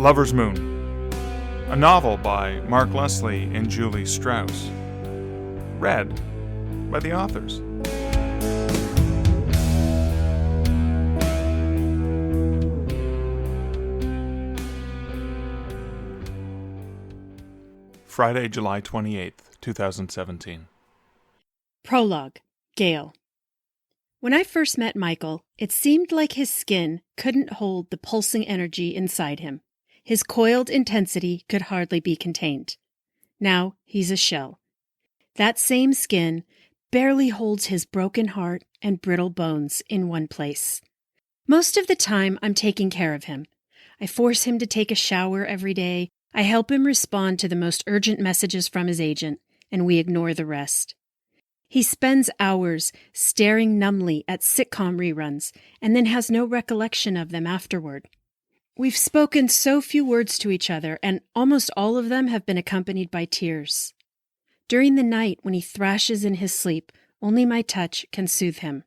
Lover's Moon, a novel by Mark Leslie and Julie Strauss. Read by the authors. Friday, July 28th, 2017. Prologue, Gail. When I first met Michael, it seemed like his skin couldn't hold the pulsing energy inside him. His coiled intensity could hardly be contained. Now he's a shell. That same skin barely holds his broken heart and brittle bones in one place. Most of the time, I'm taking care of him. I force him to take a shower every day. I help him respond to the most urgent messages from his agent, and we ignore the rest. He spends hours staring numbly at sitcom reruns and then has no recollection of them afterward. We've spoken so few words to each other, and almost all of them have been accompanied by tears. During the night, when he thrashes in his sleep, only my touch can soothe him.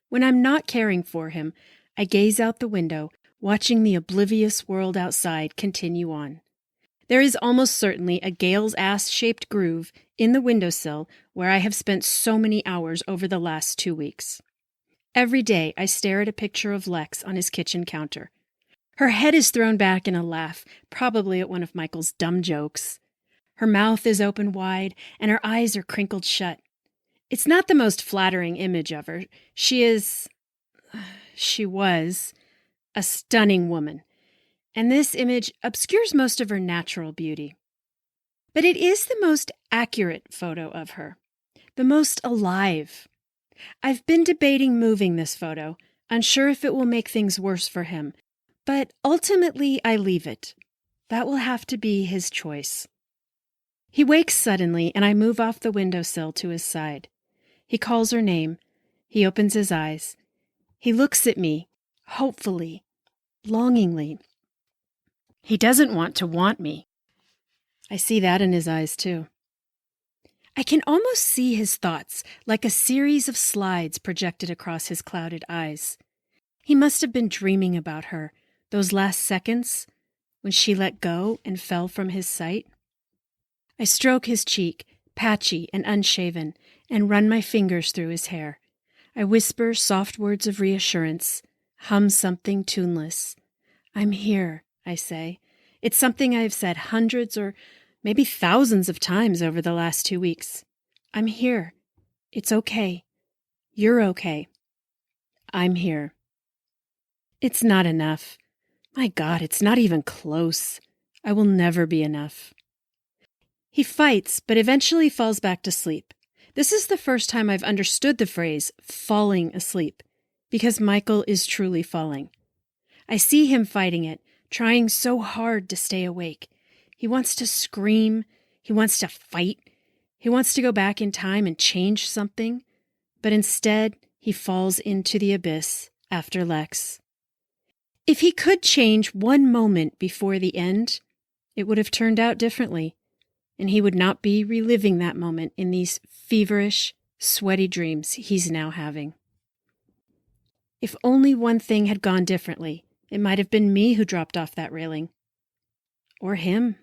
When I'm not caring for him, I gaze out the window, watching the oblivious world outside continue on. There is almost certainly a Gail's ass-shaped groove in the windowsill where I have spent so many hours over the last 2 weeks. Every day I stare at a picture of Lex on his kitchen counter. Her head is thrown back in a laugh, probably at one of Michael's dumb jokes. Her mouth is open wide, and her eyes are crinkled shut. It's not the most flattering image of her. She was, a stunning woman, and this image obscures most of her natural beauty. But it is the most accurate photo of her, the most alive. I've been debating moving this photo, unsure if it will make things worse for him, but ultimately I leave it. That will have to be his choice. He wakes suddenly, and I move off the windowsill to his side. He calls her name. He opens his eyes. He looks at me, hopefully, longingly. He doesn't want me. I see that in his eyes, too. I can almost see his thoughts, like a series of slides projected across his clouded eyes. He must have been dreaming about her, those last seconds, when she let go and fell from his sight. I stroke his cheek, patchy and unshaven, and run my fingers through his hair. I whisper soft words of reassurance, hum something tuneless. I'm here, I say. It's something I have said hundreds or maybe thousands of times over the last 2 weeks. I'm here. It's okay. You're okay. I'm here. It's not enough. My God, it's not even close. I will never be enough. He fights, but eventually falls back to sleep. This is the first time I've understood the phrase, falling asleep, because Michael is truly falling. I see him fighting it, trying so hard to stay awake. He wants to scream. He wants to fight. He wants to go back in time and change something. But instead, he falls into the abyss after Lex. If he could change one moment before the end, it would have turned out differently, and he would not be reliving that moment in these feverish, sweaty dreams he's now having. If only one thing had gone differently, it might have been me who dropped off that railing. Or him.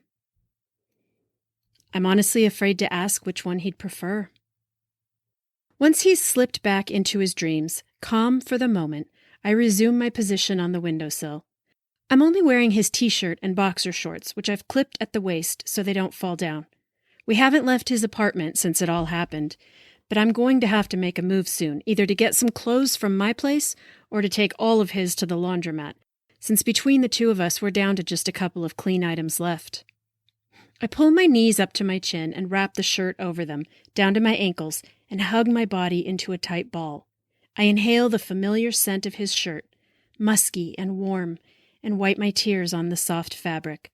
I'm honestly afraid to ask which one he'd prefer. Once he's slipped back into his dreams, calm for the moment, I resume my position on the windowsill. I'm only wearing his t-shirt and boxer shorts, which I've clipped at the waist so they don't fall down. We haven't left his apartment since it all happened, but I'm going to have to make a move soon, either to get some clothes from my place or to take all of his to the laundromat, since between the two of us we're down to just a couple of clean items left. I pull my knees up to my chin and wrap the shirt over them, down to my ankles, and hug my body into a tight ball. I inhale the familiar scent of his shirt, musky and warm, and wipe my tears on the soft fabric.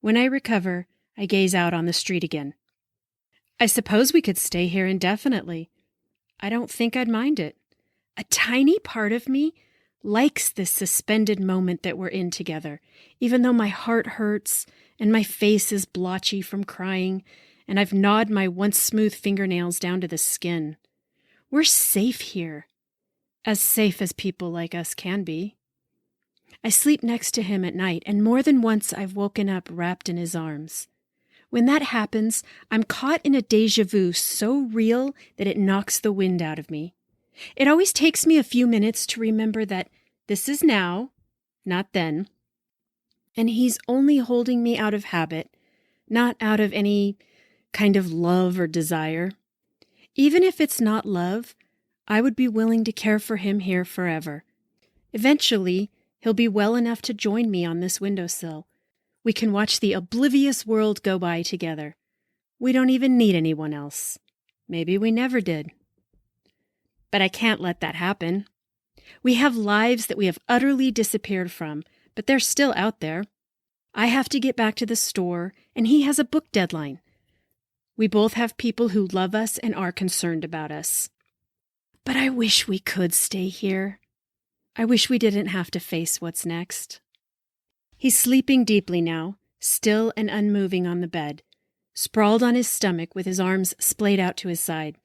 When I recover, I gaze out on the street again. I suppose we could stay here indefinitely. I don't think I'd mind it. A tiny part of me likes this suspended moment that we're in together, even though my heart hurts and my face is blotchy from crying, and I've gnawed my once smooth fingernails down to the skin. We're safe here. As safe as people like us can be. I sleep next to him at night, and more than once I've woken up wrapped in his arms. When that happens, I'm caught in a déjà vu so real that it knocks the wind out of me. It always takes me a few minutes to remember that this is now, not then. And he's only holding me out of habit, not out of any kind of love or desire. Even if it's not love, I would be willing to care for him here forever. Eventually, he'll be well enough to join me on this windowsill. We can watch the oblivious world go by together. We don't even need anyone else. Maybe we never did. But I can't let that happen. We have lives that we have utterly disappeared from, but they're still out there. I have to get back to the store, and he has a book deadline. We both have people who love us and are concerned about us. But I wish we could stay here. I wish we didn't have to face what's next. He's sleeping deeply now, still and unmoving on the bed, sprawled on his stomach with his arms splayed out to his side.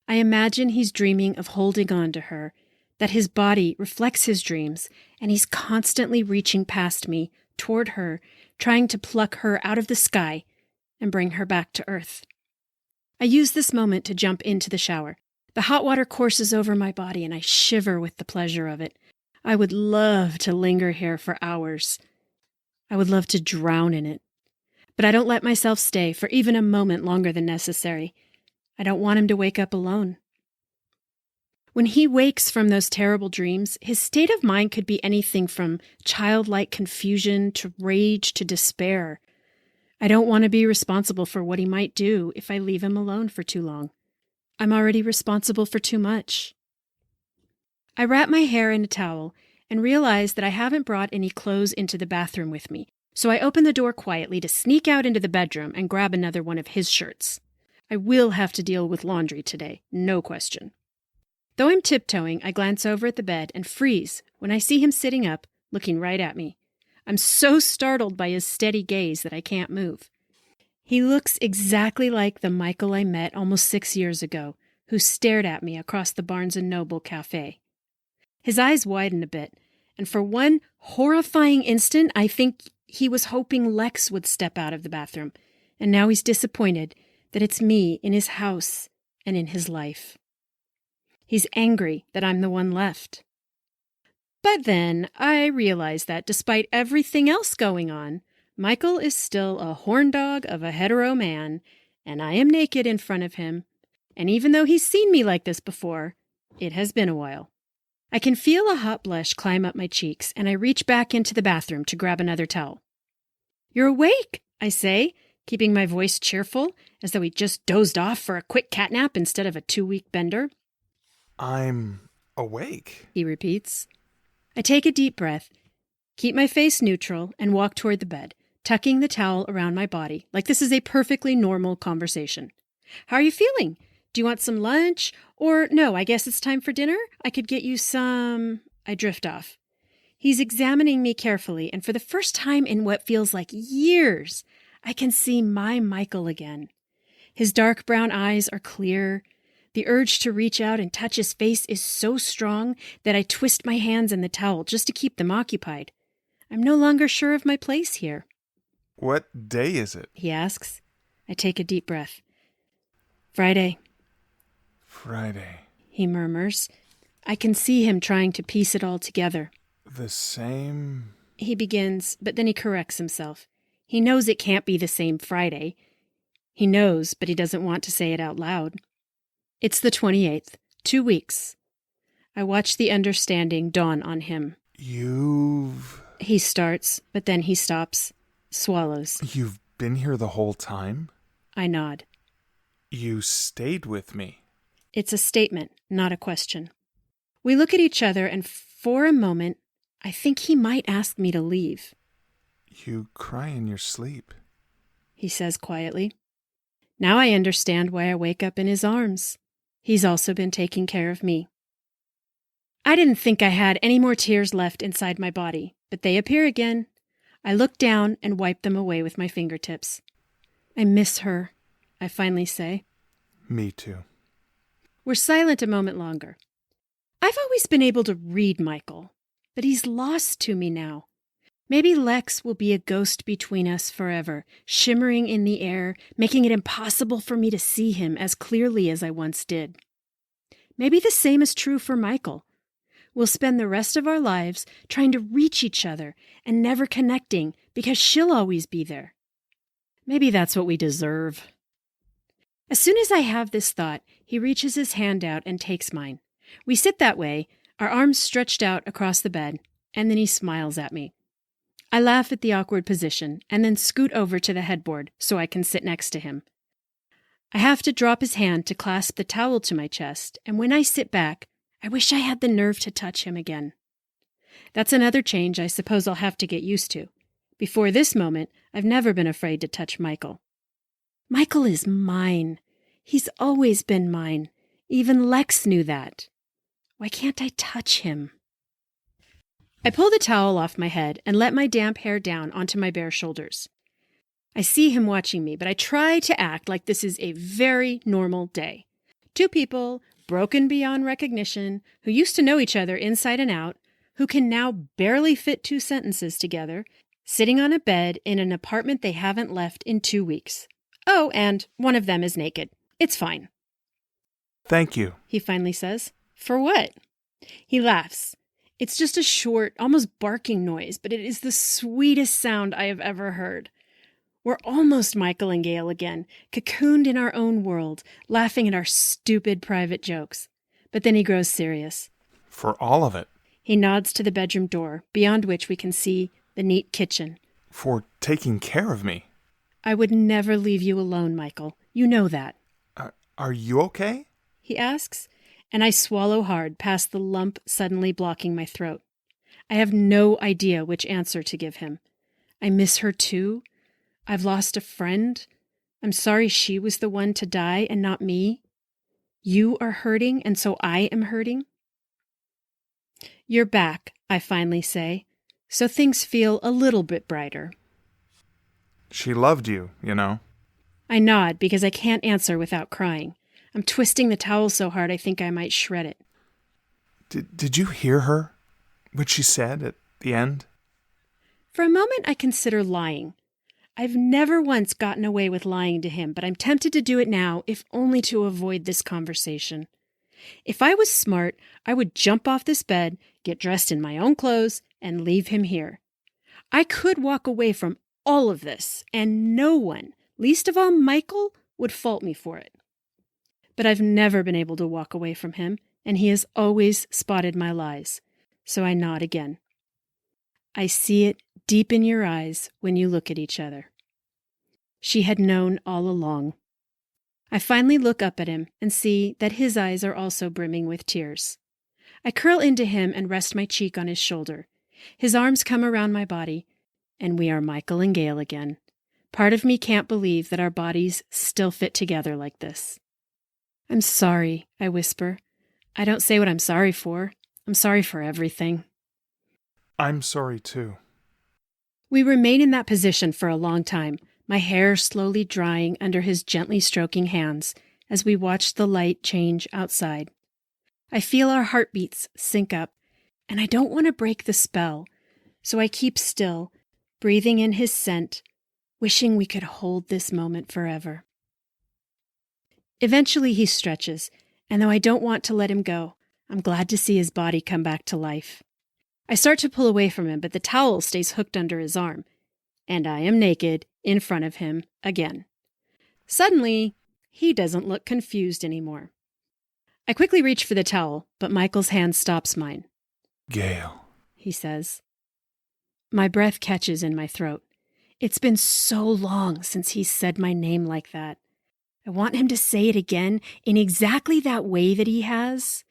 I imagine he's dreaming of holding on to her, that his body reflects his dreams, and he's constantly reaching past me, toward her, trying to pluck her out of the sky and bring her back to earth. I use this moment to jump into the shower. The hot water courses over my body, and I shiver with the pleasure of it. I would love to linger here for hours. I would love to drown in it. But I don't let myself stay for even a moment longer than necessary. I don't want him to wake up alone. When he wakes from those terrible dreams, his state of mind could be anything from childlike confusion to rage to despair. I don't want to be responsible for what he might do if I leave him alone for too long. I'm already responsible for too much. I wrap my hair in a towel and realize that I haven't brought any clothes into the bathroom with me, so I open the door quietly to sneak out into the bedroom and grab another one of his shirts. I will have to deal with laundry today, no question. Though I'm tiptoeing, I glance over at the bed and freeze when I see him sitting up, looking right at me. I'm so startled by his steady gaze that I can't move. He looks exactly like the Michael I met almost 6 years ago, who stared at me across the Barnes & Noble cafe. His eyes widen a bit, and for one horrifying instant, I think he was hoping Lex would step out of the bathroom, and now he's disappointed that it's me in his house and in his life. He's angry that I'm the one left. But then I realize that despite everything else going on, Michael is still a horn dog of a hetero man, and I am naked in front of him. And even though he's seen me like this before, it has been a while. I can feel a hot blush climb up my cheeks, and I reach back into the bathroom to grab another towel. "You're awake," I say, keeping my voice cheerful, as though he just dozed off for a quick catnap instead of a 2-week bender. "I'm awake," he repeats. I take a deep breath, keep my face neutral, and walk toward the bed, tucking the towel around my body, like this is a perfectly normal conversation. "How are you feeling? Do you want some lunch? Or no, I guess it's time for dinner? I could get you some..." I drift off. He's examining me carefully, and for the first time in what feels like years, I can see my Michael again. His dark brown eyes are clear. The urge to reach out and touch his face is so strong that I twist my hands in the towel just to keep them occupied. I'm no longer sure of my place here. "What day is it?" he asks. I take a deep breath. "Friday," he murmurs. I can see him trying to piece it all together. "The same..." he begins, but then he corrects himself. He knows it can't be the same Friday. He knows, but he doesn't want to say it out loud. "It's the 28th, 2 weeks. I watch the understanding dawn on him. He starts, but then he stops, swallows. "You've been here the whole time?" I nod. "You stayed with me." It's a statement, not a question. We look at each other, and for a moment, I think he might ask me to leave. "You cry in your sleep," he says quietly. Now I understand why I wake up in his arms. He's also been taking care of me. I didn't think I had any more tears left inside my body, but they appear again. I look down and wipe them away with my fingertips. "I miss her," I finally say. "Me too." We're silent a moment longer. I've always been able to read Michael. but he's lost to me now. Maybe Lex will be a ghost between us forever, shimmering in the air, making it impossible for me to see him as clearly as I once did. Maybe the same is true for Michael. We'll spend the rest of our lives trying to reach each other and never connecting because she'll always be there. Maybe that's what we deserve. As soon as I have this thought, he reaches his hand out and takes mine. We sit that way, our arms stretched out across the bed, and then he smiles at me. I laugh at the awkward position and then scoot over to the headboard so I can sit next to him. I have to drop his hand to clasp the towel to my chest, and when I sit back, I wish I had the nerve to touch him again. That's another change I suppose I'll have to get used to. Before this moment, I've never been afraid to touch Michael. Michael is mine. He's always been mine. Even Lex knew that. Why can't I touch him? I pull the towel off my head and let my damp hair down onto my bare shoulders. I see him watching me, but I try to act like this is a very normal day. Two people, broken beyond recognition, who used to know each other inside and out, who can now barely fit 2 sentences together, sitting on a bed in an apartment they haven't left in 2 weeks. Oh, and one of them is naked. It's fine. Thank you, He finally says. For what? He laughs. It's just a short, almost barking noise, but it is the sweetest sound I have ever heard. We're almost Michael and Gail again, cocooned in our own world, laughing at our stupid private jokes. But then he grows serious. for all of it, He nods to the bedroom door, beyond which we can see the neat kitchen. for taking care of me. I would never leave you alone, Michael. You know that. Are you okay? He asks, and I swallow hard past the lump suddenly blocking my throat. I have no idea which answer to give him. I miss her too. I've lost a friend. I'm sorry she was the one to die and not me. You are hurting, and so I am hurting. You're back, I finally say, so things feel a little bit brighter. She loved you, you know. I nod because I can't answer without crying. I'm twisting the towel so hard I think I might shred it. Did you hear her? What she said at the end? For a moment, I consider lying. I've never once gotten away with lying to him, but I'm tempted to do it now, if only to avoid this conversation. If I was smart, I would jump off this bed, get dressed in my own clothes, and leave him here. I could walk away from all of this, and no one, least of all Michael, would fault me for it. But I've never been able to walk away from him, and he has always spotted my lies. So I nod again. I see it deep in your eyes when you look at each other. She had known all along. I finally look up at him and see that his eyes are also brimming with tears. I curl into him and rest my cheek on his shoulder. His arms come around my body, and we are Michael and Gail again. Part of me can't believe that our bodies still fit together like this. I'm sorry, I whisper. I don't say what I'm sorry for. I'm sorry for everything. I'm sorry too. We remain in that position for a long time, my hair slowly drying under his gently stroking hands as we watch the light change outside. I feel our heartbeats sync up, and I don't want to break the spell, so I keep still, breathing in his scent, wishing we could hold this moment forever. Eventually he stretches, and though I don't want to let him go, I'm glad to see his body come back to life. I start to pull away from him, but the towel stays hooked under his arm, and I am naked in front of him again. Suddenly, he doesn't look confused anymore. I quickly reach for the towel, but Michael's hand stops mine. Gail, He says. My breath catches in my throat. It's been so long since he's said my name like that. I want him to say it again in exactly that way that he has.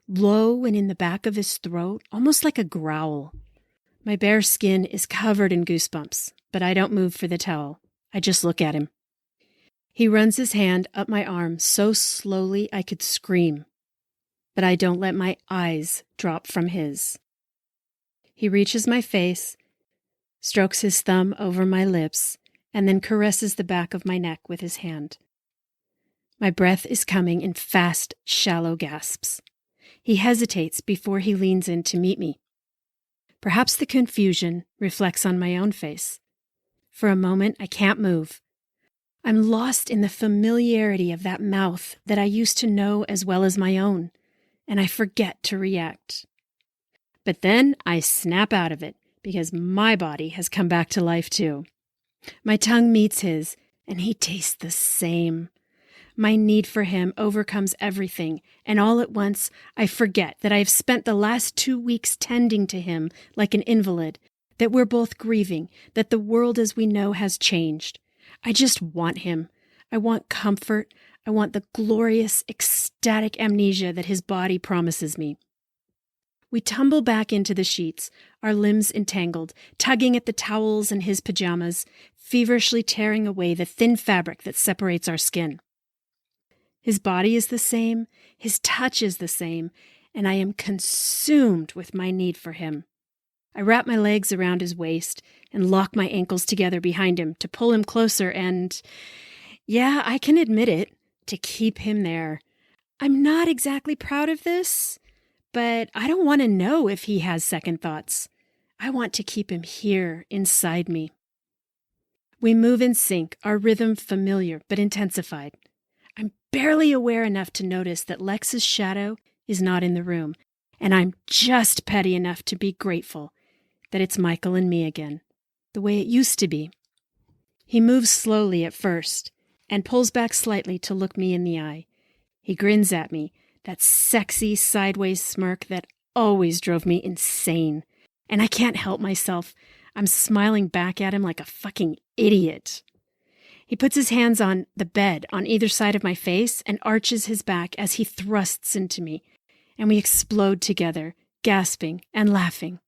Low and in the back of his throat, almost like a growl. My bare skin is covered in goosebumps, but I don't move for the towel. I just look at him. He runs his hand up my arm so slowly I could scream, but I don't let my eyes drop from his. He reaches my face, strokes his thumb over my lips, and then caresses the back of my neck with his hand. My breath is coming in fast, shallow gasps. He hesitates before he leans in to meet me. Perhaps the confusion reflects on my own face. For a moment, I can't move. I'm lost in the familiarity of that mouth that I used to know as well as my own, and I forget to react. But then I snap out of it, because my body has come back to life too. My tongue meets his, and he tastes the same. My need for him overcomes everything, and all at once I forget that I have spent the last 2 weeks tending to him like an invalid, that we're both grieving, that the world as we know has changed. I just want him. I want comfort. I want the glorious, ecstatic amnesia that his body promises me. We tumble back into the sheets, our limbs entangled, tugging at the towels and his pajamas, feverishly tearing away the thin fabric that separates our skin. His body is the same, his touch is the same, and I am consumed with my need for him. I wrap my legs around his waist and lock my ankles together behind him to pull him closer and, yeah, I can admit it, to keep him there. I'm not exactly proud of this, but I don't want to know if he has second thoughts. I want to keep him here inside me. We move in sync, our rhythm familiar but intensified. I'm barely aware enough to notice that Lex's shadow is not in the room, and I'm just petty enough to be grateful that it's Michael and me again, the way it used to be. He moves slowly at first and pulls back slightly to look me in the eye. He grins at me, that sexy sideways smirk that always drove me insane. And I can't help myself. I'm smiling back at him like a fucking idiot. He puts his hands on the bed on either side of my face and arches his back as he thrusts into me, and we explode together, gasping and laughing.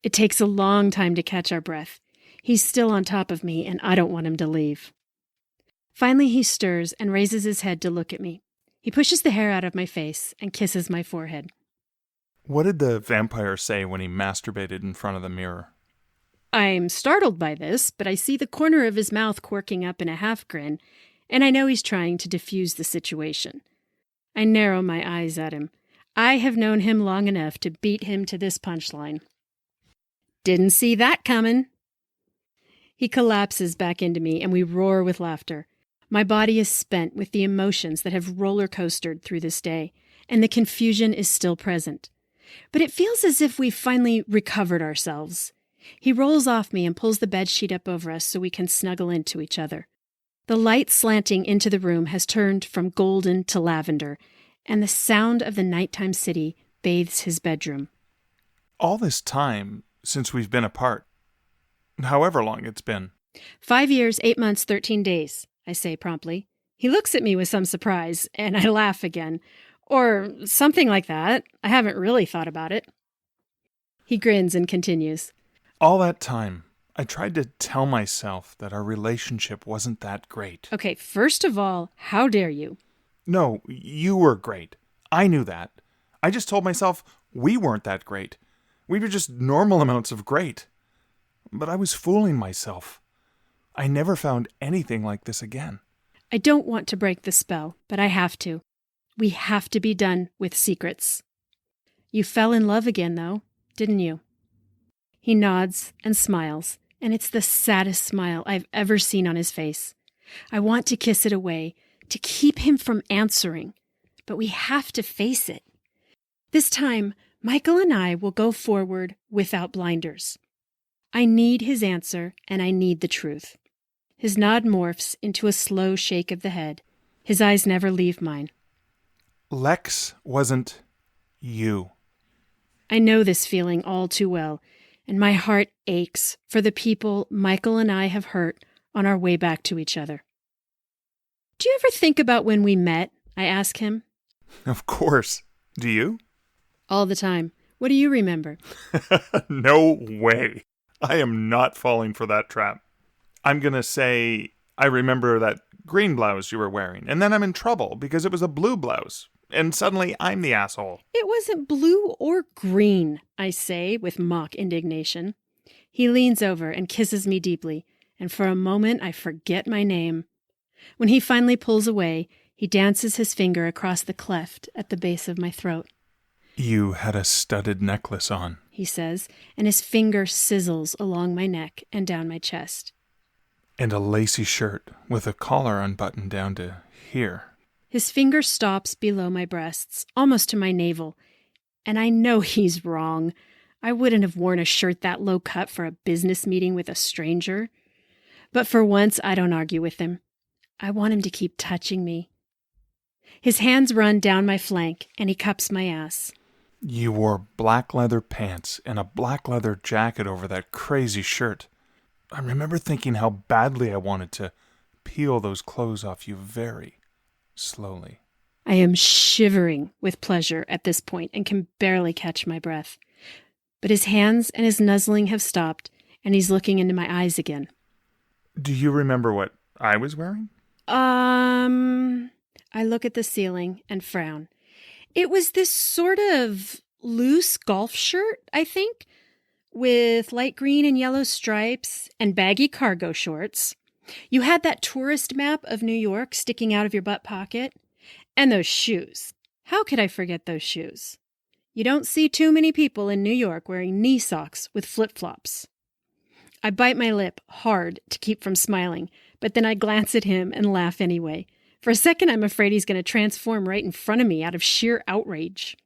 It takes a long time to catch our breath. He's still on top of me, and I don't want him to leave. Finally, he stirs and raises his head to look at me. He pushes the hair out of my face and kisses my forehead. What did the vampire say when he masturbated in front of the mirror? I'm startled by this, but I see the corner of his mouth quirking up in a half grin, and I know he's trying to diffuse the situation. I narrow my eyes at him. I have known him long enough to beat him to this punchline. Didn't see that coming. He collapses back into me, and we roar with laughter. My body is spent with the emotions that have roller coastered through this day, and the confusion is still present. But it feels as if we've finally recovered ourselves. He rolls off me and pulls the bedsheet up over us so we can snuggle into each other. The light slanting into the room has turned from golden to lavender, and the sound of the nighttime city bathes his bedroom. All this time since we've been apart, however long it's been. 5 years, 8 months, 13 days, I say promptly. He looks at me with some surprise, and I laugh again. Or something like that. I haven't really thought about it. He grins and continues. All that time, I tried to tell myself that our relationship wasn't that great. Okay, first of all, how dare you? No, you were great. I knew that. I just told myself we weren't that great. We were just normal amounts of great. But I was fooling myself. I never found anything like this again. I don't want to break the spell, but I have to. We have to be done with secrets. You fell in love again, though, didn't you? He nods and smiles, and it's the saddest smile I've ever seen on his face. I want to kiss it away, to keep him from answering, but we have to face it. This time, Michael and I will go forward without blinders. I need his answer, and I need the truth. His nod morphs into a slow shake of the head. His eyes never leave mine. Lex wasn't you. I know this feeling all too well, and my heart aches for the people Michael and I have hurt on our way back to each other. Do you ever think about when we met? I ask him. Of course. Do you? All the time. What do you remember? No way. I am not falling for that trap. I'm going to say I remember that green blouse you were wearing, and then I'm in trouble because it was a blue blouse, and suddenly I'm the asshole. It wasn't blue or green, I say with mock indignation. He leans over and kisses me deeply, and for a moment I forget my name. When he finally pulls away, he dances his finger across the cleft at the base of my throat. You had a studded necklace on. he says, and his finger sizzles along my neck and down my chest. And a lacy shirt with a collar unbuttoned down to here. His finger stops below my breasts, almost to my navel, and I know he's wrong. I wouldn't have worn a shirt that low cut for a business meeting with a stranger. But for once, I don't argue with him. I want him to keep touching me. His hands run down my flank, and he cups my ass. You wore black leather pants and a black leather jacket over that crazy shirt. I remember thinking how badly I wanted to peel those clothes off you very slowly. I am shivering with pleasure at this point and can barely catch my breath. But his hands and his nuzzling have stopped, and he's looking into my eyes again. Do you remember what I was wearing? I look at the ceiling and frown. It was this sort of loose golf shirt, I think, with light green and yellow stripes and baggy cargo shorts. You had that tourist map of New York sticking out of your butt pocket. And those shoes. How could I forget those shoes? You don't see too many people in New York wearing knee socks with flip-flops. I bite my lip hard to keep from smiling, but then I glance at him and laugh anyway. For a second, I'm afraid he's going to transform right in front of me out of sheer outrage.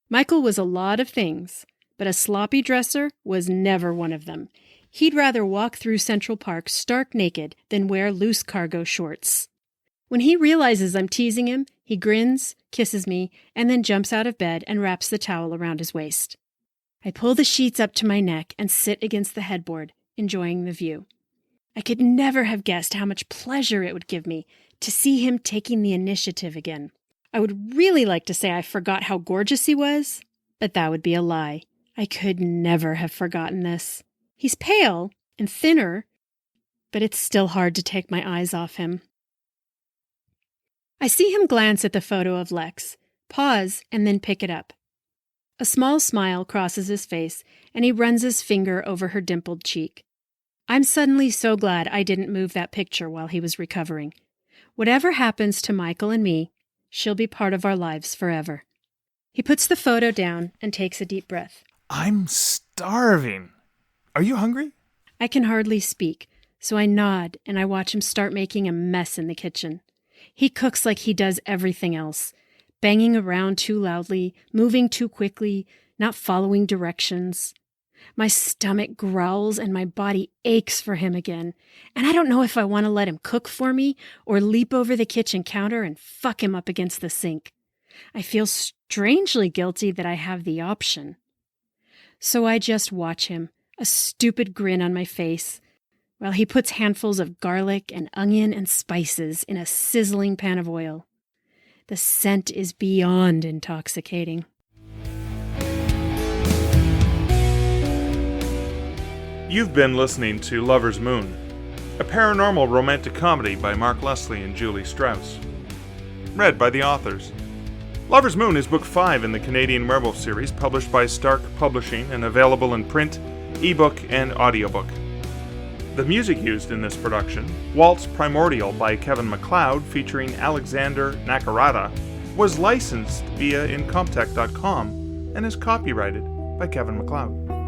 Michael was a lot of things, but a sloppy dresser was never one of them. He'd rather walk through Central Park stark naked than wear loose cargo shorts. When he realizes I'm teasing him, he grins, kisses me, and then jumps out of bed and wraps the towel around his waist. I pull the sheets up to my neck and sit against the headboard, enjoying the view. I could never have guessed how much pleasure it would give me to see him taking the initiative again. I would really like to say I forgot how gorgeous he was, but that would be a lie. I could never have forgotten this. He's pale and thinner, but it's still hard to take my eyes off him. I see him glance at the photo of Lex, pause, and then pick it up. A small smile crosses his face, and he runs his finger over her dimpled cheek. I'm suddenly so glad I didn't move that picture while he was recovering. Whatever happens to Michael and me, she'll be part of our lives forever. He puts the photo down and takes a deep breath. I'm starving. Are you hungry? I can hardly speak, so I nod and I watch him start making a mess in the kitchen. He cooks like he does everything else, banging around too loudly, moving too quickly, not following directions. My stomach growls and my body aches for him again, and I don't know if I want to let him cook for me or leap over the kitchen counter and fuck him up against the sink. I feel strangely guilty that I have the option. So I just watch him, a stupid grin on my face, while he puts handfuls of garlic and onion and spices in a sizzling pan of oil. The scent is beyond intoxicating. You've been listening to Lover's Moon, a paranormal romantic comedy by Mark Leslie and Julie Strauss. Read by the authors. Lover's Moon is book 5 in the Canadian Werewolf series, published by Stark Publishing and available in print, ebook, and audiobook. The music used in this production, Waltz Primordial by Kevin MacLeod featuring Alexander Nakarada, was licensed via Incomptech.com and is copyrighted by Kevin MacLeod.